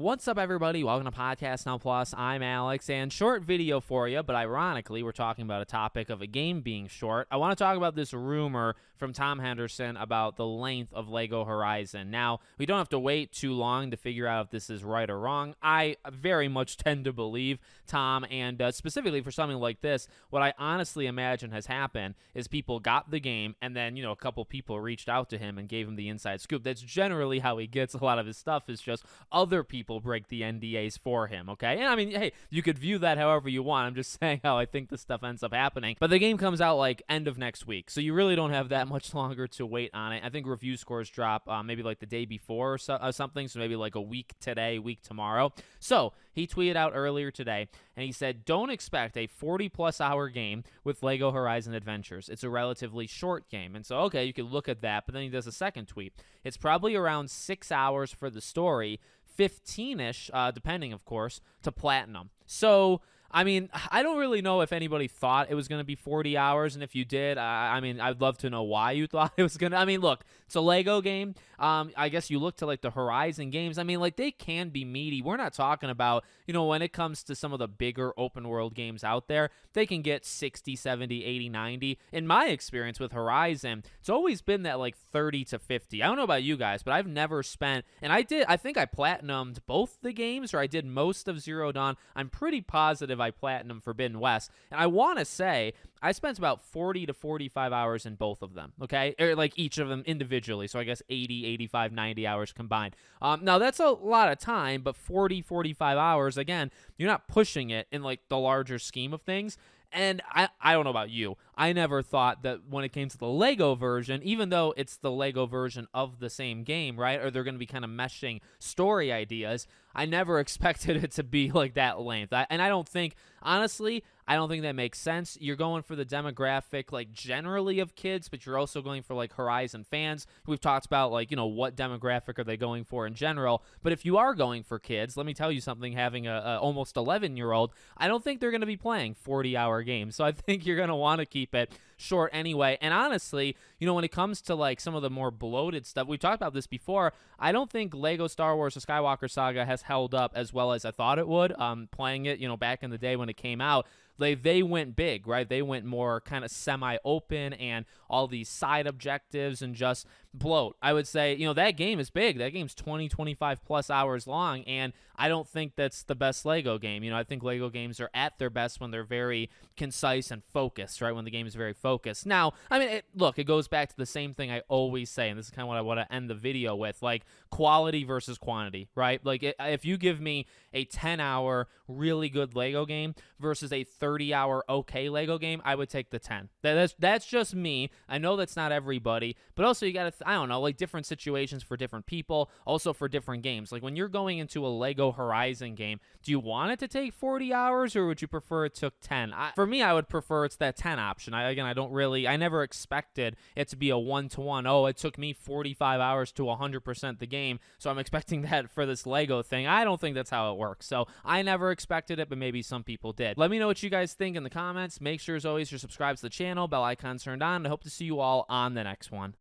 What's up, everybody? Welcome to Podcast Now Plus. I'm Alex, and short video for you, but ironically, we're talking about a topic of a game being short. I want to talk about this rumor from Tom Henderson about the length of LEGO Horizon. Now, we don't have to wait too long to figure out if this is right or wrong. I very much tend to believe Tom, and specifically for something like this, what I honestly imagine has happened is people got the game, and then, a couple people reached out to him and gave him the inside scoop. That's generally how he gets a lot of his stuff, is just other people break the NDAs for him, okay? And I mean, hey, you could view that however you want. I'm just saying how I think this stuff ends up happening. But the game comes out like end of next week, so you really don't have that much longer to wait on it. I think review scores drop maybe like the day before or something, so maybe like a week today, week tomorrow. So he tweeted out earlier today, and he said, don't expect a 40-plus hour game with LEGO Horizon Adventures. It's a relatively short game. And so, okay, you could look at that, but then he does a second tweet. It's probably around 6 hours for the story, 15-ish, depending, of course, to platinum. So, I mean, I don't really know if anybody thought it was going to be 40 hours, and if you did, I mean, I'd love to know why you thought it was going to. I mean, look, it's a LEGO game. I guess you look to, like, the Horizon games. I mean, like, they can be meaty. We're not talking about, when it comes to some of the bigger open-world games out there, they can get 60, 70, 80, 90. In my experience with Horizon, it's always been that, like, 30 to 50. I don't know about you guys, but I've never spent, and I think I platinumed both the games, or I did most of Zero Dawn. I'm pretty positive I platinum Forbidden West, and I want to say I spent about 40 to 45 hours in both of them, okay? Or like each of them individually, so I guess 80, 85, 90 hours combined. Now, that's a lot of time, but 40, 45 hours, again, you're not pushing it in like the larger scheme of things. And I don't know about you. I never thought that when it came to the LEGO version, even though it's the LEGO version of the same game, right, or they're going to be kind of meshing story ideas, I never expected it to be like that length. And I don't think, honestly, I don't think that makes sense. You're going for the demographic, like, generally of kids, but you're also going for, like, Horizon fans. We've talked about, like, what demographic are they going for in general. But if you are going for kids, let me tell you something, having a almost 11-year-old, I don't think they're going to be playing 40-hour games. So I think you're going to want to keep it short anyway. And honestly, when it comes to, like, some of the more bloated stuff, we talked about this before, I don't think LEGO Star Wars: The Skywalker Saga has held up as well as I thought it would. Playing it, back in the day when it came out, they went big, right? They went more kind of semi-open and all these side objectives and just bloat. I would say, that game is big. That game's 20, 25 plus hours long, and I don't think that's the best LEGO game. I think LEGO games are at their best when they're very concise and focused, right? When the game is very focused. Now, I mean, it goes back to the same thing I always say, and this is kind of what I want to end the video with, like quality versus quantity, right? Like if you give me a 10-hour really good LEGO game versus a 30-hour okay LEGO game, I would take the 10. That's just me. I know that's not everybody, but also you got to, I don't know, like different situations for different people, also for different games. Like when you're going into a LEGO Horizon game, do you want it to take 40 hours or would you prefer it took 10? For me, I would prefer it's that 10 option. I never expected it to be a one-to-one. Oh, it took me 45 hours to 100% the game, so I'm expecting that for this LEGO thing. I don't think that's how it works. So I never expected it, but maybe some people did. Let me know what you guys think in the comments. Make sure, as always, you're subscribed to the channel, bell icon turned on. I hope to see you all on the next one.